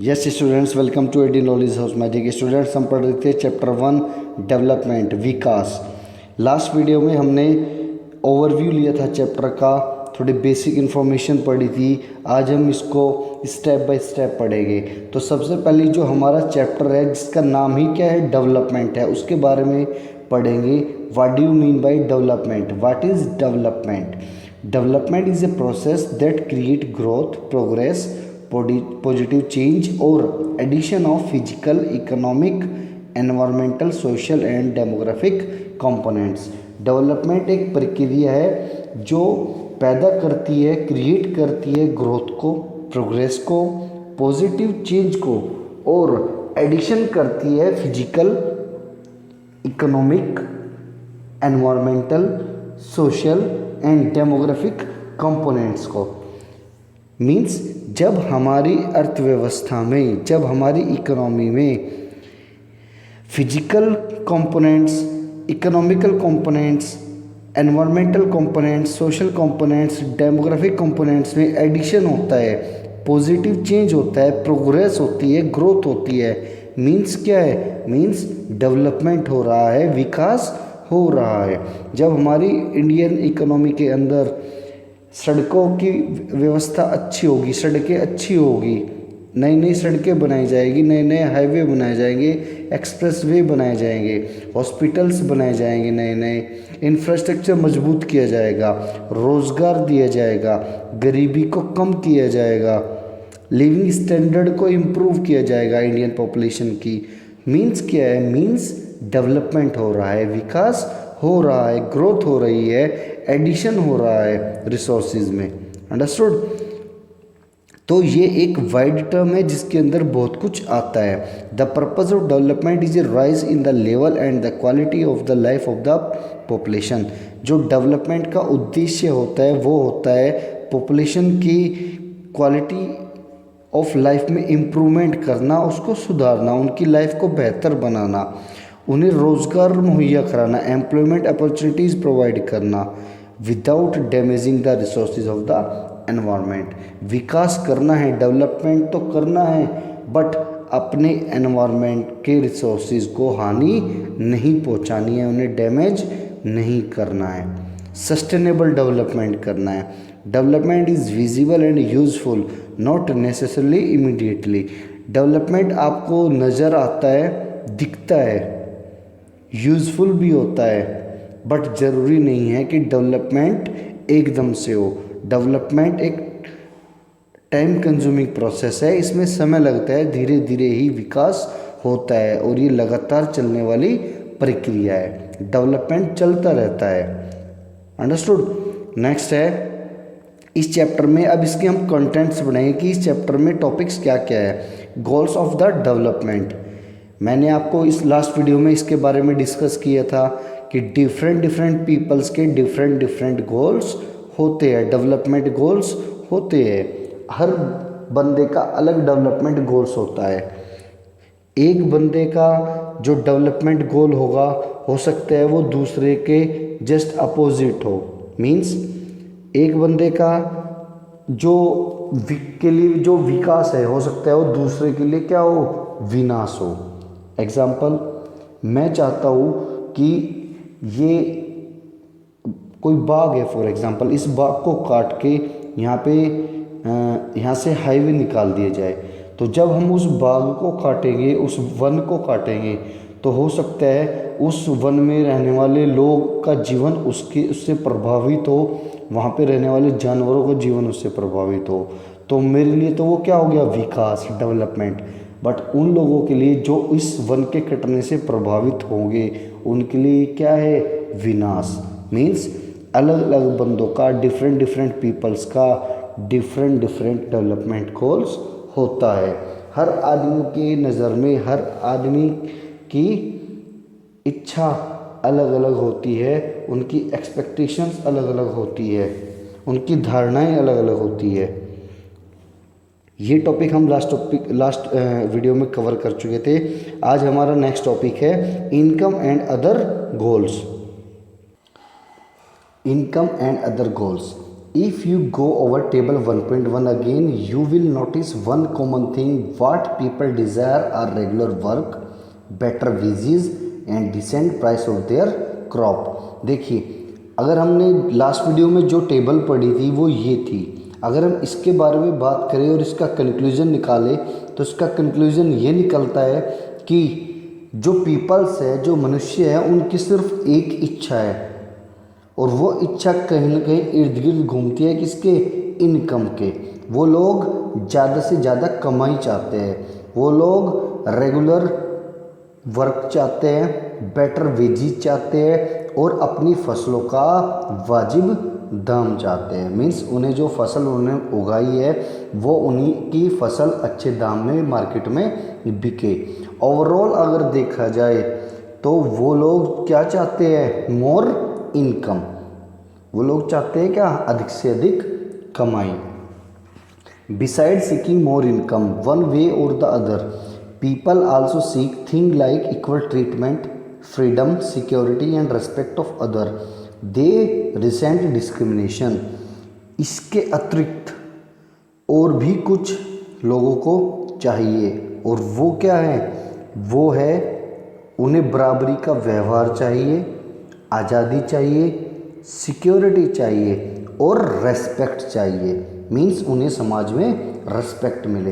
Yes students, welcome to AD knowledge house magic. Students, हम पढ़ रहे थे चैप्टर 1 डेवलपमेंट, विकास। लास्ट वीडियो में हमने ओवरव्यू लिया था चैप्टर का, थोड़ी बेसिक इन्फॉर्मेशन पढ़ी थी। आज हम इसको स्टेप बाय स्टेप पढ़ेंगे। तो सबसे पहले जो हमारा चैप्टर है जिसका नाम ही क्या है, डेवलपमेंट है, उसके बारे में पढ़ेंगे। What do you mean by development? What is development? Development is a process that create growth, progress, positive change और addition of physical, economic, environmental, social and demographic components. Development एक प्रक्रिया है जो पैदा करती है, क्रिएट करती है ग्रोथ को, प्रोग्रेस को, पॉजिटिव चेंज को और एडिशन करती है physical, economic, environmental, social and demographic components को। मीन्स जब हमारी अर्थव्यवस्था में, जब हमारी इकोनॉमी में physical components, economical components, environmental components, social components, demographic components में एडिशन होता है, पॉजिटिव चेंज होता है, प्रोग्रेस होती है, ग्रोथ होती है, मीन्स क्या है? मीन्स डेवलपमेंट हो रहा है, विकास हो रहा है। जब हमारी इंडियन इकोनॉमी के अंदर सड़कों की व्यवस्था अच्छी होगी, सड़कें अच्छी होगी, नई नई सड़कें बनाई जाएगी, नए नए हाईवे बनाए जाएंगे, एक्सप्रेस वे बनाए जाएंगे, हॉस्पिटल्स बनाए जाएंगे, नए नए इंफ्रास्ट्रक्चर मजबूत किया जाएगा, रोज़गार दिया जाएगा, गरीबी को कम किया जाएगा, लिविंग स्टैंडर्ड को इम्प्रूव किया जाएगा इंडियन पॉपुलेशन की। मीन्स क्या है? मीन्स डेवलपमेंट हो रहा है, विकास हो रहा है, ग्रोथ हो रही है, एडिशन हो रहा है रिसोर्सेज में। अंडरस्टूड? तो ये एक वाइड टर्म है जिसके अंदर बहुत कुछ आता है। The purpose of development is A rise in the level and the quality of the life of the population. जो डेवलपमेंट का उद्देश्य होता है वो होता है पॉपुलेशन की क्वालिटी ऑफ लाइफ में इम्प्रूवमेंट करना, उसको सुधारना, उनकी लाइफ को बेहतर बनाना, उन्हें रोज़गार मुहैया कराना, एम्प्लॉयमेंट अपॉर्चुनिटीज़ प्रोवाइड करना without damaging the resources of the environment. विकास करना है, डेवलपमेंट तो करना है, बट अपने एनवायरनमेंट के रिसोर्सेज को हानि नहीं पहुंचानी है, उन्हें डैमेज नहीं करना है, सस्टेनेबल डेवलपमेंट करना है। Development is visible and useful, not necessarily immediately. Development आपको नज़र आता है, दिखता है, यूज़फुल भी होता है, बट ज़रूरी नहीं है कि डेवलपमेंट एकदम से हो। डेवलपमेंट एक टाइम कंज्यूमिंग प्रोसेस है, इसमें समय लगता है, धीरे धीरे ही विकास होता है और ये लगातार चलने वाली प्रक्रिया है। डेवलपमेंट चलता रहता है। अंडरस्टूड? नेक्स्ट है इस चैप्टर में, अब इसके हम कंटेंट्स बनाएंगे कि इस चैप्टर में टॉपिक्स क्या क्या है। गोल्स ऑफ द डेवलपमेंट, मैंने आपको इस लास्ट वीडियो में इसके बारे में डिस्कस किया था कि डिफरेंट पीपल्स के डिफरेंट गोल्स होते हैं, डेवलपमेंट गोल्स होते हैं। हर बंदे का अलग डेवलपमेंट गोल्स होता है। एक बंदे का जो डेवलपमेंट गोल होगा, हो सकता है वो दूसरे के जस्ट अपोजिट हो। मीन्स एक बंदे का के लिए जो विकास है, हो सकता है वो दूसरे के लिए क्या हो? विनाश हो। एग्जाम्पल, मैं चाहता हूँ कि ये कोई बाग है, फॉर एग्जांपल, इस बाग को काट के यहाँ से हाईवे निकाल दिया जाए। तो जब हम उस बाग को काटेंगे, उस वन को काटेंगे, तो हो सकता है उस वन में रहने वाले लोग का जीवन उससे प्रभावित हो, वहाँ पे रहने वाले जानवरों का जीवन उससे प्रभावित हो। तो मेरे लिए तो वो क्या हो गया? विकास, डेवलपमेंट। बट उन लोगों के लिए जो इस वन के कटने से प्रभावित होंगे, उनके लिए क्या है? विनाश। मीन्स अलग अलग बंदों का, डिफरेंट पीपल्स का डिफरेंट डेवलपमेंट गोल्स होता है। हर आदमी की नज़र में, हर आदमी की इच्छा अलग अलग होती है, उनकी एक्सपेक्टेशंस अलग अलग होती है, उनकी धारणाएं अलग अलग होती है। ये टॉपिक हम लास्ट वीडियो में कवर कर चुके थे। आज हमारा नेक्स्ट टॉपिक है income and other goals. Income and other goals. If you go over table 1.1 again, you will notice one common thing. What people desire are regular work, better wages and decent price of their crop. देखिए, अगर हमने last video में जो table पढ़ी थी वो ये थी। अगर हम इसके बारे में बात करें और इसका कंक्लूजन निकालें तो इसका कंक्लूजन ये निकलता है कि जो पीपल्स है, जो मनुष्य है, उनकी सिर्फ एक इच्छा है और वो इच्छा कहीं ना कहीं इर्द गिर्द घूमती है किसके? इनकम के। वो लोग ज़्यादा से ज़्यादा कमाई चाहते हैं, वो लोग रेगुलर वर्क चाहते हैं, बेटर वेजेस चाहते हैं और अपनी फसलों का वाजिब दाम चाहते हैं। मीन्स उन्हें जो फसल उन्हें उगाई है वो उन्हीं की फसल अच्छे दाम में मार्केट में बिके। ओवरऑल अगर देखा जाए तो वो लोग क्या चाहते हैं? More income. वो लोग चाहते हैं क्या? अधिक से अधिक कमाई। Beside seeking more income, one way or the other, people also seek thing like equal treatment, freedom, security and respect of other. They resent discrimination. इसके अतिरिक्त और भी कुछ लोगों को चाहिए और वो क्या है? वो है उन्हें बराबरी का व्यवहार चाहिए, आज़ादी चाहिए, सिक्योरिटी चाहिए और रेस्पेक्ट चाहिए। मीन्स उन्हें समाज में रेस्पेक्ट मिले।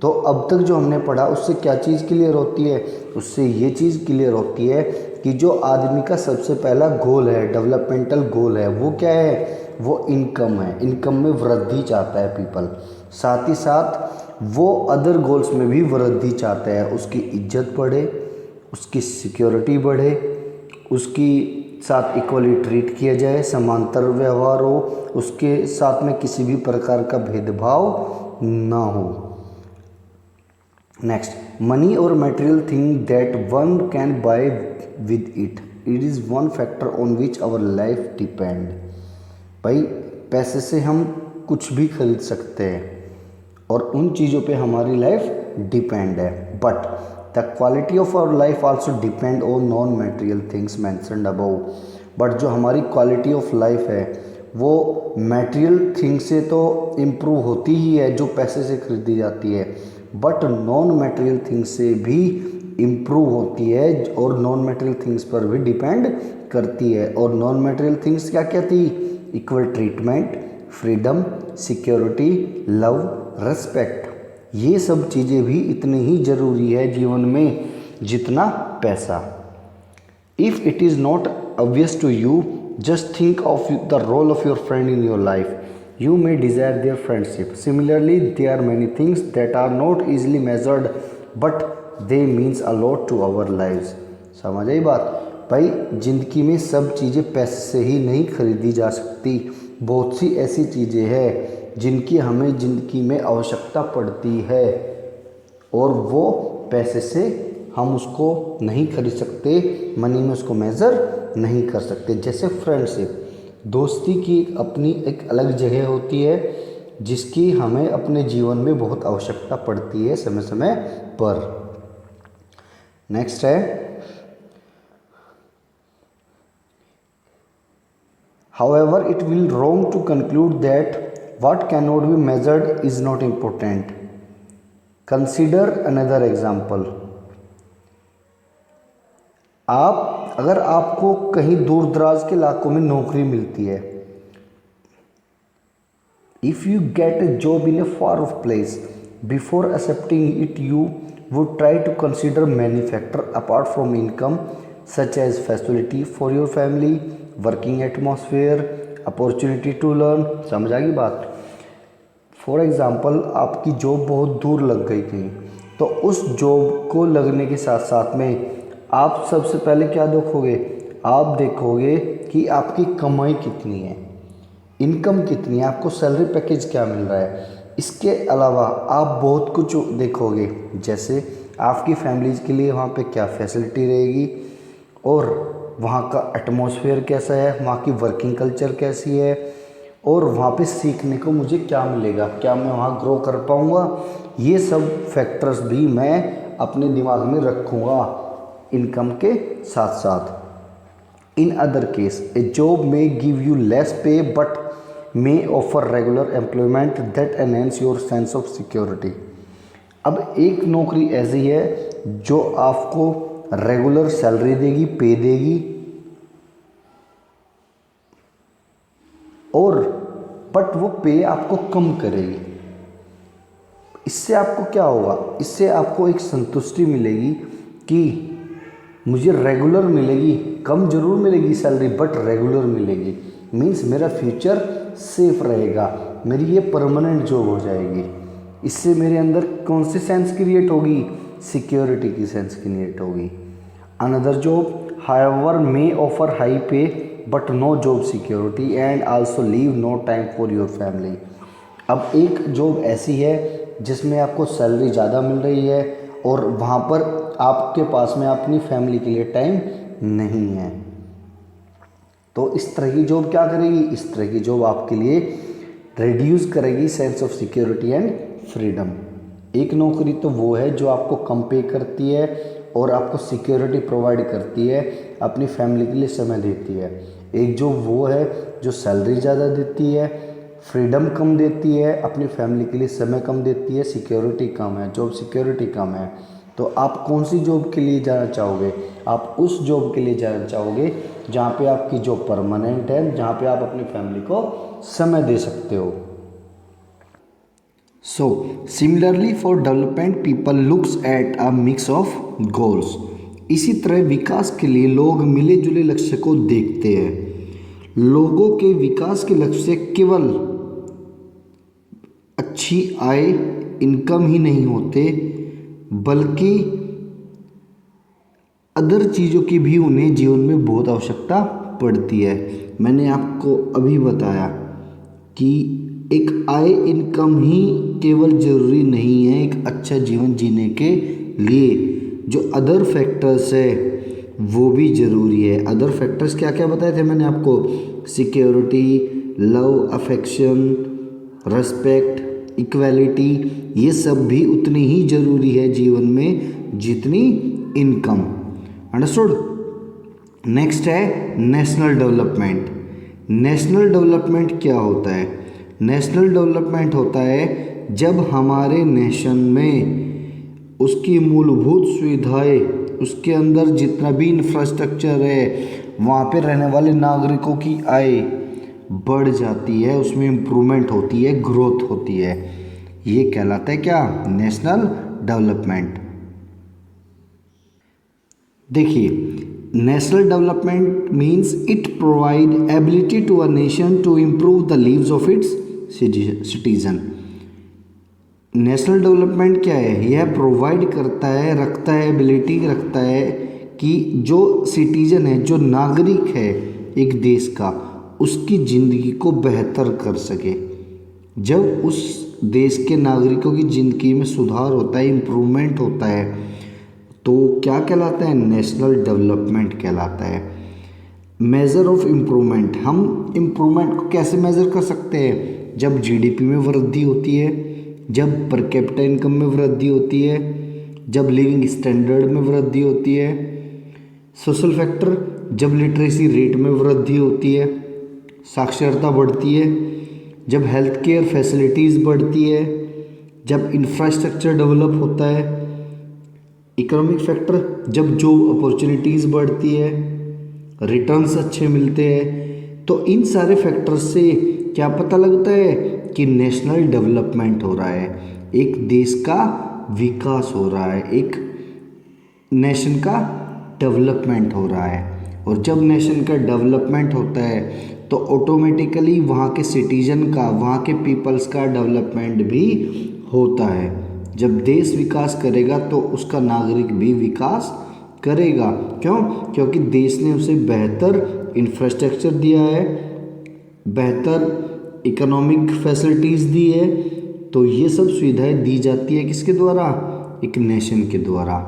तो अब तक जो हमने पढ़ा उससे क्या चीज़ क्लियर होती है? उससे ये चीज़ क्लियर होती है कि जो आदमी का सबसे पहला गोल है, डेवलपमेंटल गोल है, वो क्या है? वो इनकम है। इनकम में वृद्धि चाहता है पीपल। साथ ही साथ वो अदर गोल्स में भी वृद्धि चाहता है। उसकी इज्जत बढ़े, उसकी सिक्योरिटी बढ़े, उसकी साथ इक्वली ट्रीट किया जाए, समांतर व्यवहार हो, उसके साथ में किसी भी प्रकार का भेदभाव ना हो। नेक्स्ट, मनी और material thing that one can buy with it is one factor on which our life depend. भाई, पैसे से हम कुछ भी खरीद सकते हैं और उन चीज़ों पे हमारी लाइफ डिपेंड है। But the quality of our life also depend on non material things mentioned above. But जो हमारी क्वालिटी ऑफ लाइफ है वो मटेरियल थिंग से तो इम्प्रूव होती ही है, जो पैसे से खरीदी जाती है, बट नॉन मटेरियल थिंग्स से भी इम्प्रूव होती है और नॉन मटेरियल थिंग्स पर भी डिपेंड करती है। और नॉन मटेरियल थिंग्स क्या क्या थी? Equal treatment, freedom, security, love, respect. ये सब चीज़ें भी इतनी ही ज़रूरी है जीवन में जितना पैसा। If it is not obvious to you, just think of the role of your friend in your life. You may desire their friendship. Similarly, there are many things that are not easily measured but they means a lot to our lives. समझ आई बात? भाई, ज़िंदगी में सब चीज़ें पैसे से ही नहीं खरीदी जा सकती। बहुत सी ऐसी चीज़ें हैं जिनकी हमें ज़िंदगी में आवश्यकता पड़ती है और वो पैसे से हम उसको नहीं खरीद सकते, मनी में उसको मेज़र नहीं कर सकते। जैसे फ्रेंडशिप, दोस्ती की अपनी एक अलग जगह होती है जिसकी हमें अपने जीवन में बहुत आवश्यकता पड़ती है समय समय पर। नेक्स्ट है, however it will wrong to conclude that what can not be measured is not important. Consider another example. अगर आपको कहीं दूर दराज के इलाकों में नौकरी मिलती है, if you get a job in a far off place, before excepting it you would try to consider many factor apart from income, such as facility for your family, working atmosphere, opportunity to learn. समझ आ गई बात? For example, आपकी job बहुत दूर लग गई थी, तो उस जॉब को लगने के साथ साथ में आप सबसे पहले क्या देखोगे? आप देखोगे कि आपकी कमाई कितनी है, इनकम कितनी है, आपको सैलरी पैकेज क्या मिल रहा है। इसके अलावा आप बहुत कुछ देखोगे, जैसे आपकी फैमिलीज़ के लिए वहाँ पे क्या फैसिलिटी रहेगी और वहाँ का एटमॉस्फेयर कैसा है, वहाँ की वर्किंग कल्चर कैसी है और वहाँ पे सीखने को मुझे क्या मिलेगा, क्या मैं वहाँ ग्रो कर पाऊँगा। ये सब फैक्टर्स भी मैं अपने दिमाग में रखूँगा इनकम के साथ साथ। In other case, A job में गिव यू लेस पे but may offer regular employment that enhance your sense of security. अब एक नौकरी ऐसी है जो आपको रेगुलर सैलरी देगी, पे देगी, और बट वो पे आपको कम करेगी। इससे आपको क्या होगा, इससे आपको एक संतुष्टि मिलेगी कि मुझे रेगुलर मिलेगी, कम जरूर मिलेगी सैलरी बट रेगुलर मिलेगी। मीन्स मेरा फ्यूचर सेफ रहेगा, मेरी ये परमानेंट जॉब हो जाएगी। इससे मेरे अंदर कौन सी सेंस क्रिएट होगी, सिक्योरिटी की सेंस क्रिएट होगी। Another job however may offer high pay but no job security and also leave no time for your family. अब एक जॉब ऐसी है जिसमें आपको सैलरी ज़्यादा मिल रही है और वहाँ पर आपके पास में अपनी फैमिली के लिए टाइम नहीं है, तो इस तरह की जॉब क्या करेगी, इस तरह की जॉब आपके लिए रिड्यूस करेगी sense of security and freedom. एक नौकरी तो वो है जो आपको कम पे करती है और आपको सिक्योरिटी प्रोवाइड करती है, अपनी फैमिली के लिए समय देती है। एक जॉब वो है जो सैलरी ज़्यादा देती है, फ्रीडम कम देती है, अपनी फैमिली के लिए समय कम देती है, सिक्योरिटी कम है, जॉब सिक्योरिटी कम है। तो आप कौन सी जॉब के लिए जाना चाहोगे, आप उस जॉब के लिए जाना चाहोगे जहाँ पे आपकी जॉब परमानेंट है, जहाँ पे आप अपनी फैमिली को समय दे सकते हो। So similarly for development people looks at a mix of goals. इसी तरह विकास के लिए लोग मिले जुले लक्ष्य को देखते हैं। लोगों के विकास के लक्ष्य केवल अच्छी आय, इनकम ही नहीं होते, बल्कि अदर चीज़ों की भी उन्हें जीवन में बहुत आवश्यकता पड़ती है। मैंने आपको अभी बताया कि एक आय, इनकम ही केवल ज़रूरी नहीं है एक अच्छा जीवन जीने के लिए, जो अदर फैक्टर्स है वो भी ज़रूरी है। अदर फैक्टर्स क्या क्या बताए थे मैंने आपको, security, love, affection, respect, equality, ये सब भी उतनी ही ज़रूरी है जीवन में जितनी इनकम। अंडरस्टूड। नेक्स्ट है नेशनल डेवलपमेंट। नेशनल डेवलपमेंट क्या होता है? नेशनल डेवलपमेंट होता है जब हमारे नेशन में उसकी मूलभूत सुविधाएं, उसके अंदर जितना भी इंफ्रास्ट्रक्चर है, वहाँ पे रहने वाले नागरिकों की आय बढ़ जाती है, उसमें इम्प्रूवमेंट होती है, ग्रोथ होती है। ये कहलाता है क्या? National development. देखिए, national development means it provide ability to a nation to improve the lives of its citizen. National development क्या है? यह प्रोवाइड करता है, रखता है, एबिलिटी रखता है कि जो सिटीजन है, जो नागरिक है एक देश का, उसकी ज़िंदगी को बेहतर कर सके। जब उस देश के नागरिकों की ज़िंदगी में सुधार होता है, इम्प्रूवमेंट होता है, तो क्या कहलाता है? नेशनल डेवलपमेंट कहलाता है। मेज़र ऑफ इम्प्रूवमेंट, हम इम्प्रूवमेंट को कैसे मेज़र कर सकते हैं? जब जीडीपी में वृद्धि होती है, जब पर कैपिटा इनकम में वृद्धि होती है, जब लिविंग स्टैंडर्ड में वृद्धि होती है। सोशल फैक्टर, जब लिटरेसी रेट में वृद्धि होती है, साक्षरता बढ़ती है, जब हेल्थ केयर फैसिलिटीज़ बढ़ती है, जब इंफ्रास्ट्रक्चर डेवलप होता है। इकोनॉमिक फैक्टर, जब जॉब अपॉर्चुनिटीज़ बढ़ती है, रिटर्न्स अच्छे मिलते हैं। तो इन सारे फैक्टर्स से क्या पता लगता है कि नेशनल डेवलपमेंट हो रहा है, एक देश का विकास हो रहा है, एक नेशन का डेवलपमेंट हो रहा है। और जब नेशन का डेवलपमेंट होता है तो ऑटोमेटिकली वहाँ के सिटीजन का, वहाँ के पीपल्स का डेवलपमेंट भी होता है। जब देश विकास करेगा तो उसका नागरिक भी विकास करेगा। क्यों? क्योंकि देश ने उसे बेहतर इंफ्रास्ट्रक्चर दिया है, बेहतर इकोनॉमिक फैसिलिटीज़ दी है। तो ये सब सुविधाएं दी जाती है किसके द्वारा? एक नेशन के द्वारा।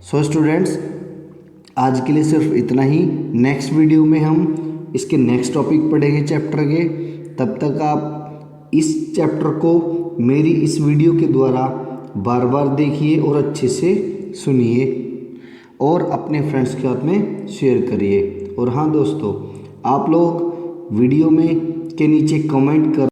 सो स्टूडेंट्स, आज के लिए सिर्फ इतना ही। नेक्स्ट वीडियो में हम इसके नेक्स्ट टॉपिक पढ़ेंगे चैप्टर के। तब तक आप इस चैप्टर को मेरी इस वीडियो के द्वारा बार बार देखिए और अच्छे से सुनिए और अपने फ्रेंड्स के साथ में शेयर करिए। और हाँ दोस्तों, आप लोग वीडियो में के नीचे कमेंट कर